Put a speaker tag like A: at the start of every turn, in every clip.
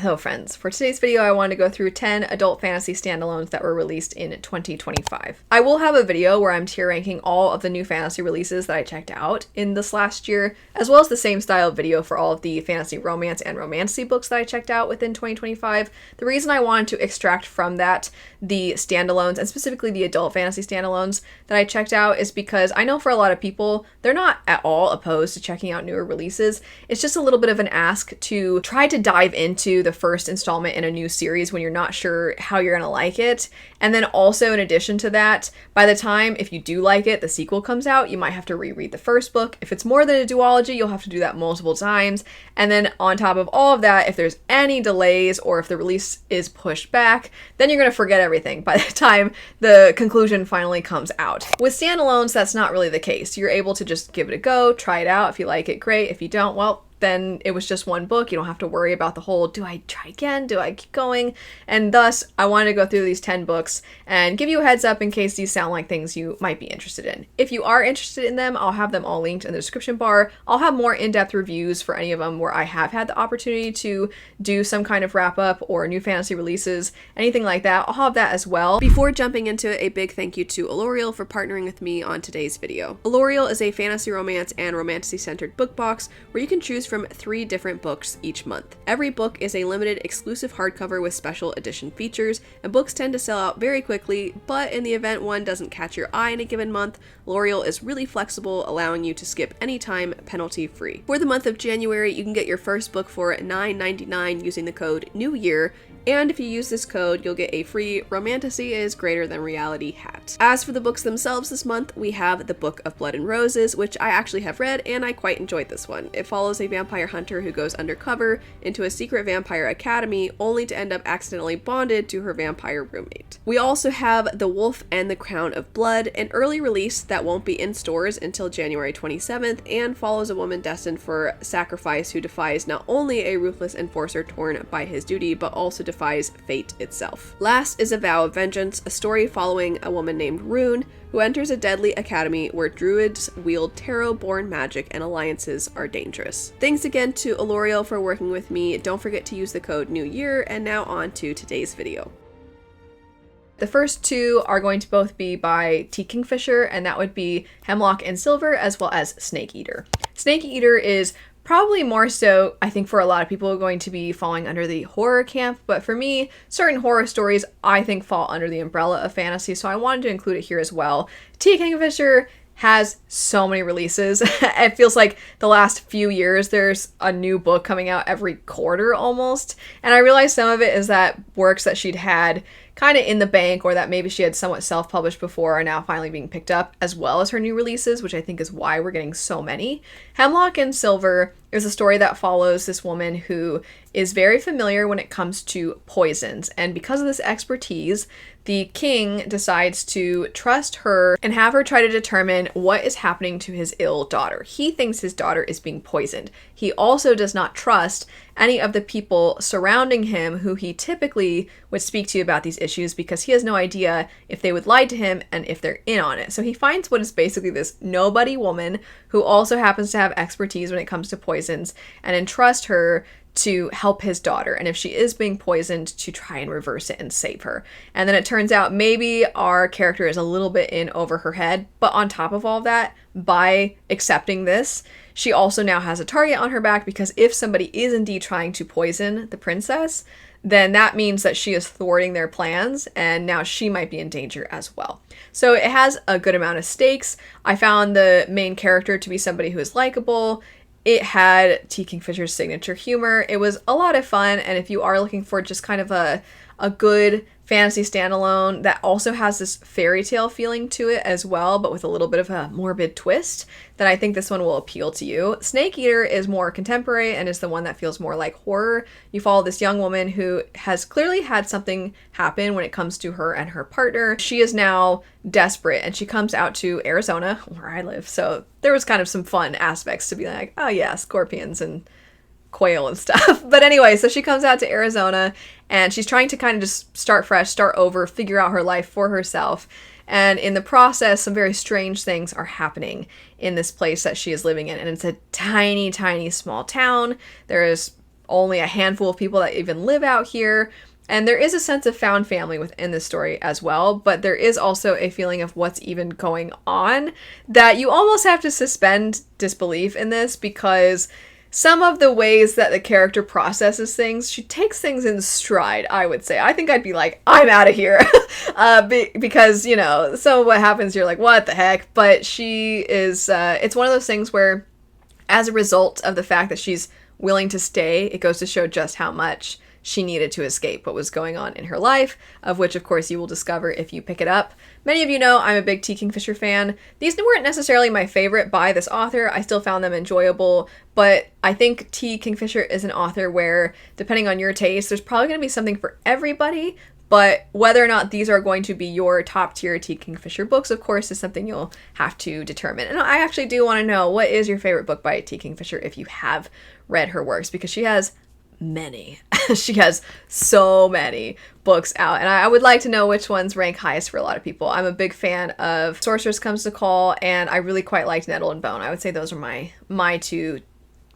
A: Hello friends, for today's video I wanted to go through 10 adult fantasy standalones that were released in 2025. I will have a video where I'm tier ranking all of the new fantasy releases that I checked out in this last year, as well as the same style video for all of the fantasy romance and romantasy books that I checked out within 2025. The reason I wanted to extract from that the standalones, and specifically the adult fantasy standalones that I checked out, is because I know for a lot of people, they're not at all opposed to checking out newer releases. It's just a little bit of an ask to try to dive into the first installment in a new series when you're not sure how you're gonna like it. And then also, in addition to that, by the time, if you do like it, the sequel comes out, you might have to reread the first book. If it's more than a duology, you'll have to do that multiple times. And then on top of all of that, if there's any delays or if the release is pushed back, then you're gonna forget everything by the time the conclusion finally comes out. With standalones, that's not really the case. You're able to just give it a go, try it out. If you like it, great. If you don't, well, then it was just one book. You don't have to worry about the whole, do I try again? Do I keep going? And thus, I wanted to go through these 10 books and give you a heads up in case these sound like things you might be interested in. If you are interested in them, I'll have them all linked in the description bar. I'll have more in-depth reviews for any of them where I have had the opportunity to do some kind of wrap-up or new fantasy releases, anything like that. I'll have that as well. Before jumping into it, a big thank you to Elorial for partnering with me on today's video. Elorial is a fantasy romance and romantasy-centered book box where you can choose from 3 different books each month. Every book is a limited exclusive hardcover with special edition features, and books tend to sell out very quickly, but in the event one doesn't catch your eye in a given month, L'Oreal is really flexible, allowing you to skip anytime penalty-free. For the month of January, you can get your first book for $9.99 using the code NEWYEAR, and if you use this code, you'll get a free Romantasy is Greater Than Reality hat. As for the books themselves this month, we have The Book of Blood and Roses, which I actually have read, and I quite enjoyed this one. It follows a vampire hunter who goes undercover into a secret vampire academy, only to end up accidentally bonded to her vampire roommate. We also have The Wolf and the Crown of Blood, an early release that won't be in stores until January 27th, and follows a woman destined for sacrifice who defies not only a ruthless enforcer torn by his duty, but also defies fate itself. Last is A Vow of Vengeance, a story following a woman named Rune, who enters a deadly academy where druids wield tarot-born magic and alliances are dangerous. Thanks again to Elorial for working with me. Don't forget to use the code NEWYEAR, and now on to today's video. The first 2 are going to both be by T. Kingfisher, and that would be Hemlock and Silver, as well as Snake Eater. Snake Eater is probably more so, I think, for a lot of people going to be falling under the horror camp, but for me, certain horror stories I think fall under the umbrella of fantasy, so I wanted to include it here as well. T. Kingfisher has so many releases. It feels like the last few years there's a new book coming out every quarter almost, and I realized some of it is that works that she'd had kind of in the bank or that maybe she had somewhat self-published before are now finally being picked up, as well as her new releases, which I think is why we're getting so many. Hemlock and Silver is a story that follows this woman who is very familiar when it comes to poisons, and because of this expertise, the king decides to trust her and have her try to determine what is happening to his ill daughter. He thinks his daughter is being poisoned. He also does not trust any of the people surrounding him who he typically would speak to about these issues because he has no idea if they would lie to him and if they're in on it. So he finds what is basically this nobody woman who also happens to have expertise when it comes to poisons and entrust her to help his daughter, and if she is being poisoned, to try and reverse it and save her. And then it turns out maybe our character is a little bit in over her head, but on top of all that, by accepting this, she also now has a target on her back, because if somebody is indeed trying to poison the princess, then that means that she is thwarting their plans, and now she might be in danger as well. So it has a good amount of stakes. I found the main character to be somebody who is likable. It had T. Kingfisher's signature humor. It was a lot of fun, and if you are looking for just kind of a good fantasy standalone that also has this fairy tale feeling to it as well, but with a little bit of a morbid twist, then I think this one will appeal to you. Snake Eater is more contemporary and is the one that feels more like horror. You follow this young woman who has clearly had something happen when it comes to her and her partner. She is now desperate, and she comes out to Arizona, where I live, so there was kind of some fun aspects to be like, oh yeah, scorpions and quail and stuff. But anyway, so she comes out to Arizona and she's trying to kind of just start fresh, start over, figure out her life for herself. And in the process, some very strange things are happening in this place that she is living in. And it's a tiny, tiny small town. There is only a handful of people that even live out here. And there is a sense of found family within this story as well, but there is also a feeling of what's even going on that you almost have to suspend disbelief in this, because some of the ways that the character processes things, she takes things in stride, I would say. I think I'd be like, I'm out of here. Because, you know, some of what happens, you're like, what the heck? But she is, it's one of those things where, as a result of the fact that she's willing to stay, it goes to show just how much she needed to escape what was going on in her life, of which, of course, you will discover if you pick it up. Many of you know I'm a big T. Kingfisher fan. These weren't necessarily my favorite by this author. I still found them enjoyable, but I think T. Kingfisher is an author where, depending on your taste, there's probably going to be something for everybody, but whether or not these are going to be your top tier T. Kingfisher books, of course, is something you'll have to determine. And I actually do want to know, what is your favorite book by T. Kingfisher if you have read her works, because she has many. She has so many books out, and I would like to know which ones rank highest for a lot of people. I'm a big fan of Sorceress Comes to Call, and I really quite liked Nettle and Bone. I would say those are my two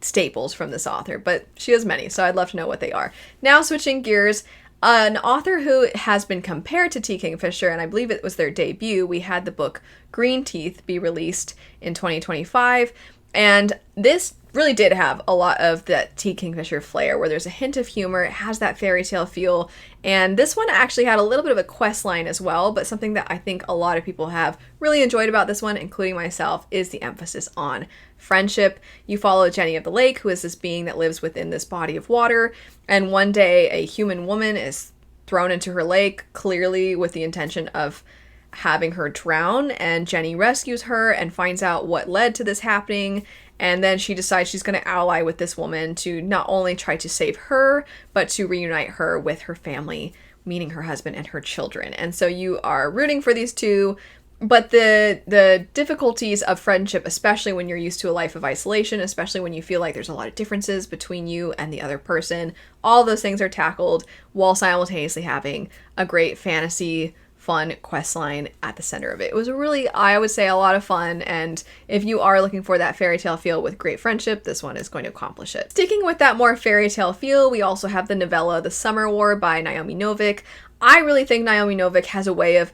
A: staples from this author, but she has many, so I'd love to know what they are. Now, switching gears, an author who has been compared to T. Kingfisher, and I believe it was their debut, we had the book Greenteeth be released in 2025, and this really did have a lot of that T. Kingfisher flair, where there's a hint of humor, it has that fairy tale feel, and this one actually had a little bit of a quest line as well, but something that I think a lot of people have really enjoyed about this one, including myself, is the emphasis on friendship. You follow Jenny of the Lake, who is this being that lives within this body of water, and one day a human woman is thrown into her lake, clearly with the intention of having her drown, and Jenny rescues her and finds out what led to this happening. And then she decides she's going to ally with this woman to not only try to save her, but to reunite her with her family, meaning her husband and her children. And so you are rooting for these two, but the difficulties of friendship, especially when you're used to a life of isolation, especially when you feel like there's a lot of differences between you and the other person, all those things are tackled while simultaneously having a great fantasy fun quest line at the center of it. It was really, I would say, a lot of fun, and if you are looking for that fairy tale feel with great friendship, this one is going to accomplish it. Sticking with that more fairy tale feel, we also have the novella The Summer War by Naomi Novik. I really think Naomi Novik has a way of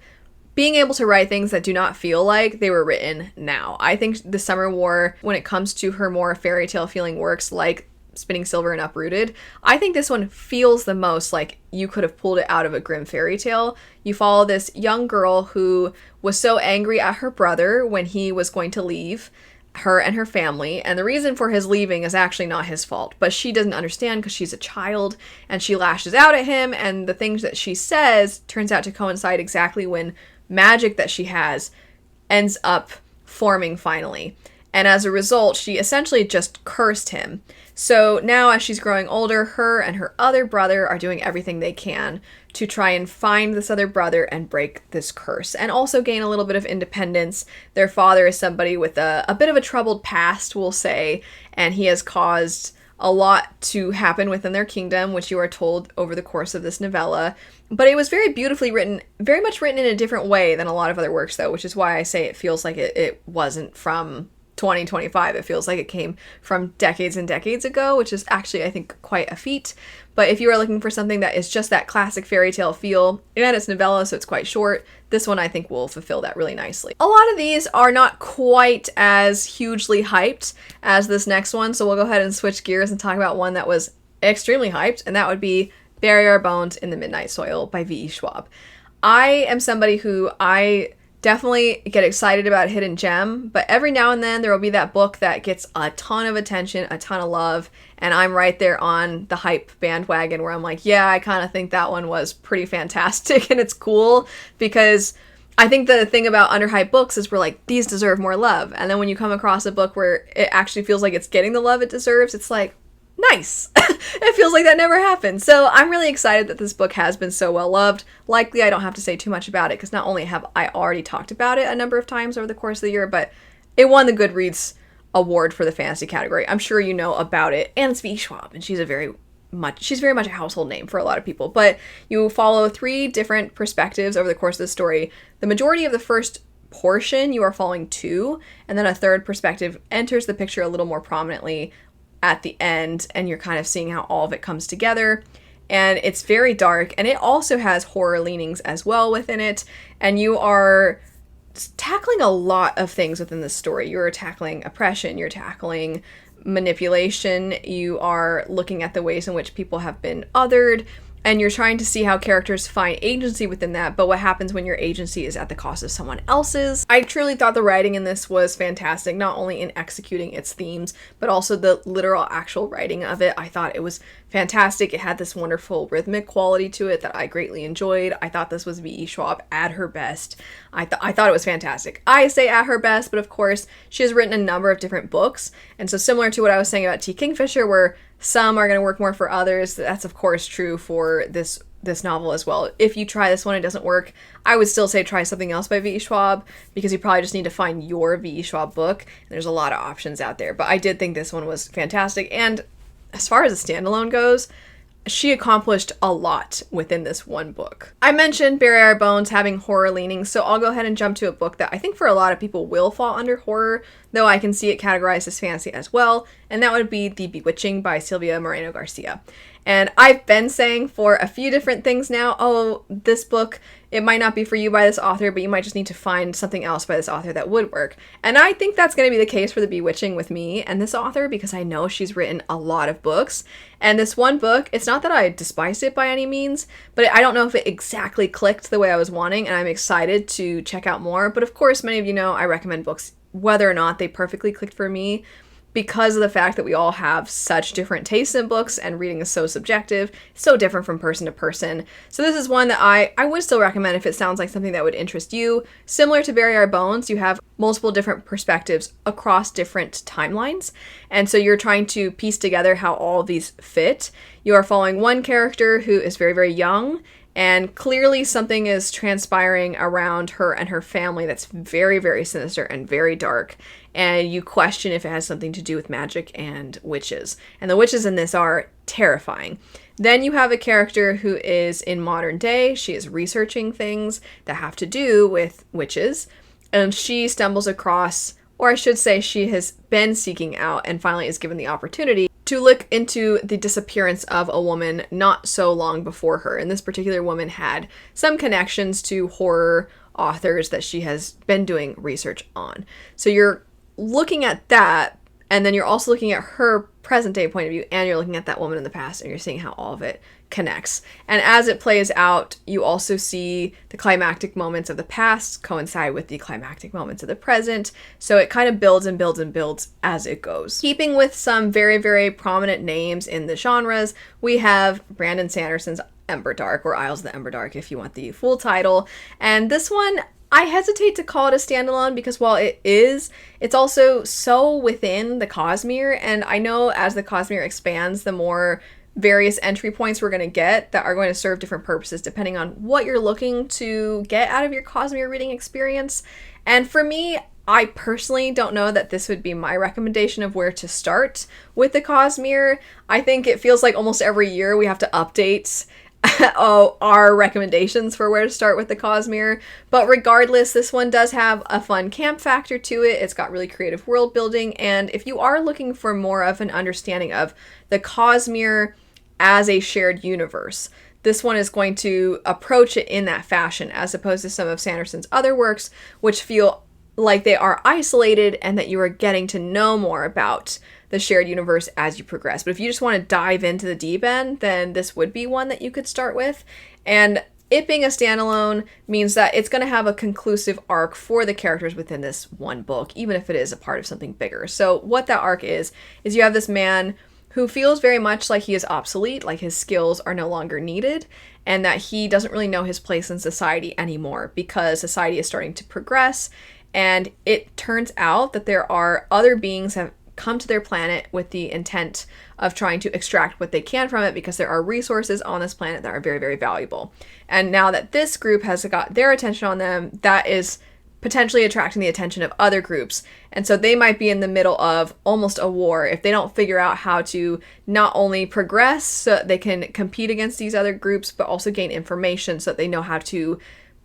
A: being able to write things that do not feel like they were written now. I think The Summer War, when it comes to her more fairy tale feeling works like Spinning Silver and Uprooted, I think this one feels the most like you could have pulled it out of a grim fairy tale. You follow this young girl who was so angry at her brother when he was going to leave her and her family, and the reason for his leaving is actually not his fault, but she doesn't understand because she's a child, and she lashes out at him, and the things that she says turns out to coincide exactly when magic that she has ends up forming finally. And as a result, she essentially just cursed him. So now as she's growing older, her and her other brother are doing everything they can to try and find this other brother and break this curse, and also gain a little bit of independence. Their father is somebody with a bit of a troubled past, we'll say, and he has caused a lot to happen within their kingdom, which you are told over the course of this novella. But it was very beautifully written, very much written in a different way than a lot of other works, though, which is why I say it feels like it wasn't from 2025. It feels like it came from decades and decades ago, which is actually, I think, quite a feat. But if you are looking for something that is just that classic fairy tale feel, and it's novella, so it's quite short, this one I think will fulfill that really nicely. A lot of these are not quite as hugely hyped as this next one, so we'll go ahead and switch gears and talk about one that was extremely hyped, and that would be Bury Our Bones in the Midnight Soil by V.E. Schwab. I am somebody who I definitely get excited about a hidden gem, but every now and then there will be that book that gets a ton of attention, a ton of love, and I'm right there on the hype bandwagon where I'm like, yeah, I kind of think that one was pretty fantastic, and it's cool because I think the thing about underhyped books is we're like, these deserve more love, and then when you come across a book where it actually feels like it's getting the love it deserves, it's like, nice. It feels like that never happened. So I'm really excited that this book has been so well loved. Likely I don't have to say too much about it because not only have I already talked about it a number of times over the course of the year, but it won the Goodreads award for the fantasy category. I'm sure you know about it, and it's V. Schwab, and she's very much a household name for a lot of people. But you follow 3 different perspectives over the course of the story. The majority of the first portion you are following 2, and then a third perspective enters the picture a little more prominently at the end, and you're kind of seeing how all of it comes together. And it's very dark, and it also has horror leanings as well within it, and you are tackling a lot of things within this story. You're tackling oppression, you're tackling manipulation, you are looking at the ways in which people have been othered, and you're trying to see how characters find agency within that, but what happens when your agency is at the cost of someone else's. I truly thought the writing in this was fantastic, not only in executing its themes, but also the literal actual writing of it. I thought it was fantastic. It had this wonderful rhythmic quality to it that I greatly enjoyed. I thought this was V.E. Schwab at her best. I thought it was fantastic. I say at her best, but of course, she has written a number of different books, and so similar to what I was saying about T. Kingfisher, where some are going to work more for others, that's of course true for this novel as well. If you try this one, it doesn't work, I would still say try something else by V.E. Schwab, because you probably just need to find your V.E. Schwab book. There's a lot of options out there, but I did think this one was fantastic. And as far as a standalone goes, she accomplished a lot within this one book. I mentioned Bury Our Bones having horror leanings, so I'll go ahead and jump to a book that I think for a lot of people will fall under horror, though I can see it categorized as fantasy as well, and that would be The Bewitching by Silvia Moreno Garcia. And I've been saying for a few different things now, oh, this book, it might not be for you by this author, but you might just need to find something else by this author that would work. And I think that's going to be the case for The Bewitching with me and this author, because I know she's written a lot of books. And this one book, it's not that I despised it by any means, but I don't know if it exactly clicked the way I was wanting, and I'm excited to check out more. But of course, many of you know I recommend books whether or not they perfectly clicked for me, because of the fact that we all have such different tastes in books, and reading is so subjective, so different from person to person. So this is one that I would still recommend if it sounds like something that would interest you. Similar to Bury Our Bones, you have multiple different perspectives across different timelines, and so you're trying to piece together how all of these fit. You are following one character who is very, very young, and clearly something is transpiring around her and her family that's very, very sinister and very dark. And you question if it has something to do with magic and witches. And the witches in this are terrifying. Then you have a character who is in modern day. She is researching things that have to do with witches. And she stumbles across, or I should say she has been seeking out and finally is given the opportunity to look into the disappearance of a woman not so long before her. And this particular woman had some connections to horror authors that she has been doing research on. So you're looking at that, and then you're also looking at her present day point of view, and you're looking at that woman in the past, and you're seeing how all of it connects. And as it plays out, you also see the climactic moments of the past coincide with the climactic moments of the present. So it kind of builds and builds and builds as it goes. Keeping with some very, very prominent names in the genres, we have Brandon Sanderson's Emberdark, or Isles of the Emberdark if you want the full title. And this one, I hesitate to call it a standalone, because while it is, it's also so within the Cosmere, and I know as the Cosmere expands, the more various entry points we're going to get that are going to serve different purposes depending on what you're looking to get out of your Cosmere reading experience. And for me, I personally don't know that this would be my recommendation of where to start with the Cosmere. I think it feels like almost every year we have to update our recommendations for where to start with the Cosmere. But regardless, this one does have a fun camp factor to it. It's got really creative world building, and if you are looking for more of an understanding of the Cosmere as a shared universe, this one is going to approach it in that fashion, as opposed to some of Sanderson's other works, which feel like they are isolated and that you are getting to know more about the shared universe as you progress. But if you just want to dive into the deep end, then this would be one that you could start with. And it being a standalone means that it's going to have a conclusive arc for the characters within this one book, even if it is a part of something bigger. So what that arc is you have this man who feels very much like he is obsolete, like his skills are no longer needed, and that he doesn't really know his place in society anymore because society is starting to progress. And it turns out that there are other beings that have come to their planet with the intent of trying to extract what they can from it, because there are resources on this planet that are very, very valuable. And now that this group has got their attention on them, that is potentially attracting the attention of other groups. And so they might be in the middle of almost a war if they don't figure out how to not only progress so that they can compete against these other groups, but also gain information so that they know how to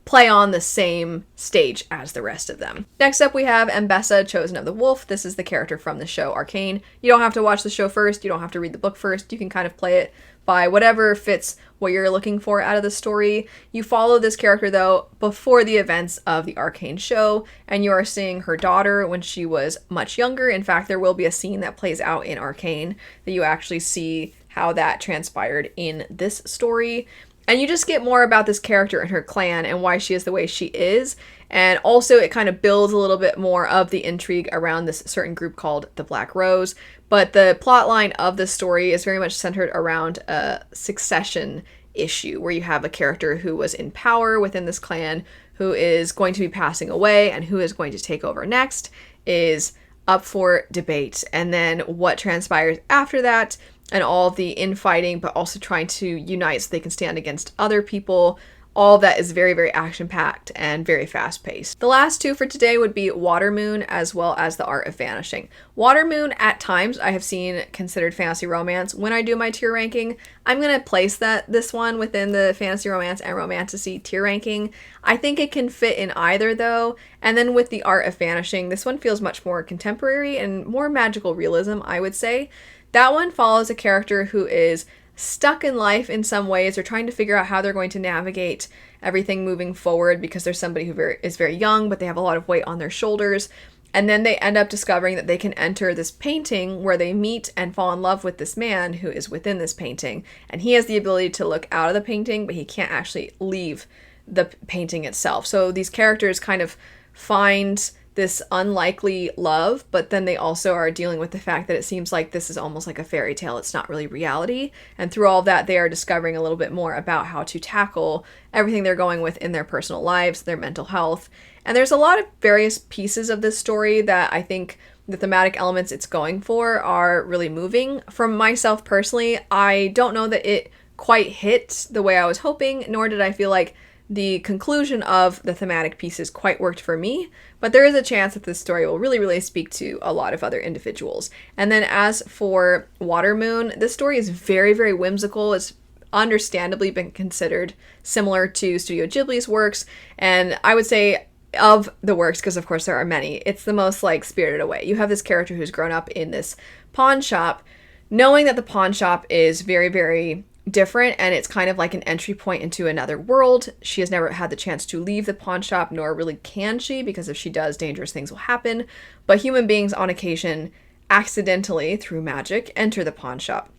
A: play on the same stage as the rest of them. Next up we have Ambessa, Chosen of the Wolf. This is the character from the show Arcane. You don't have to watch the show first, you don't have to read the book first, you can kind of play it by whatever fits what you're looking for out of the story. You follow this character though before the events of the Arcane show, and you are seeing her daughter when she was much younger. In fact, there will be a scene that plays out in Arcane that you actually see how that transpired in this story. And you just get more about this character and her clan and why she is the way she is. And also it kind of builds a little bit more of the intrigue around this certain group called the Black Rose. But the plot line of the story is very much centered around a succession issue where you have a character who was in power within this clan who is going to be passing away, and who is going to take over next is up for debate. And then what transpires after that, and all the infighting, but also trying to unite so they can stand against other people. All of that is very, very action-packed and very fast-paced. The last two for today would be Watermoon as well as The Art of Vanishing. Watermoon, at times, I have seen considered fantasy romance. When I do my tier ranking, I'm going to place this one within the fantasy romance and romantasy tier ranking. I think it can fit in either, though. And then with The Art of Vanishing, this one feels much more contemporary and more magical realism, I would say. That one follows a character who is stuck in life in some ways, or trying to figure out how they're going to navigate everything moving forward, because there's somebody who is very young, but they have a lot of weight on their shoulders. And then they end up discovering that they can enter this painting where they meet and fall in love with this man who is within this painting. And he has the ability to look out of the painting, but he can't actually leave the painting itself. So these characters kind of find this unlikely love, but then they also are dealing with the fact that it seems like this is almost like a fairy tale. It's not really reality. And through all that, they are discovering a little bit more about how to tackle everything they're going with in their personal lives, their mental health. And there's a lot of various pieces of this story that I think the thematic elements it's going for are really moving. From myself personally, I don't know that it quite hit the way I was hoping, nor did I feel like the conclusion of the thematic pieces quite worked for me, but there is a chance that this story will really, really speak to a lot of other individuals. And then as for Watermoon, this story is very, very whimsical. It's understandably been considered similar to Studio Ghibli's works, and I would say of the works, because of course there are many, it's the most like spirited away. You have this character who's grown up in this pawn shop, knowing that the pawn shop is very, very different, and it's kind of like an entry point into another world. She has never had the chance to leave the pawn shop, nor really can she, because if she does, dangerous things will happen. But human beings on occasion, accidentally, through magic, enter the pawn shop.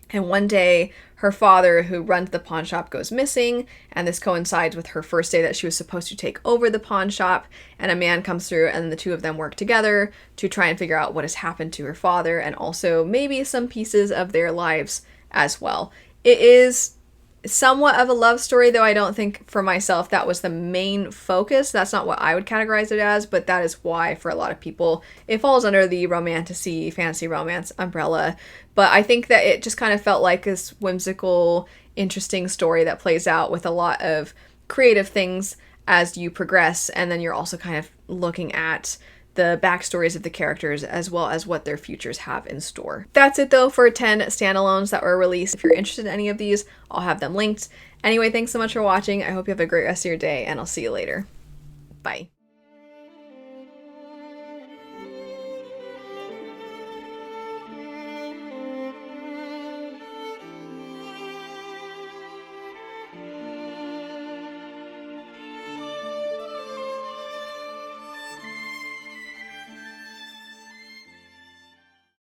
A: And one day, her father, who runs the pawn shop, goes missing, and this coincides with her first day that she was supposed to take over the pawn shop, and a man comes through, and the two of them work together to try and figure out what has happened to her father, and also maybe some pieces of their lives as well. It is somewhat of a love story, though I don't think for myself that was the main focus. That's not what I would categorize it as, but that is why for a lot of people it falls under the romantasy, fantasy romance umbrella. But I think that it just kind of felt like this whimsical, interesting story that plays out with a lot of creative things as you progress, and then you're also kind of looking at the backstories of the characters as well as what their futures have in store. That's it though for 10 standalones that were released. If you're interested in any of these, I'll have them linked. Anyway, thanks so much for watching. I hope you have a great rest of your day, and I'll see you later. Bye.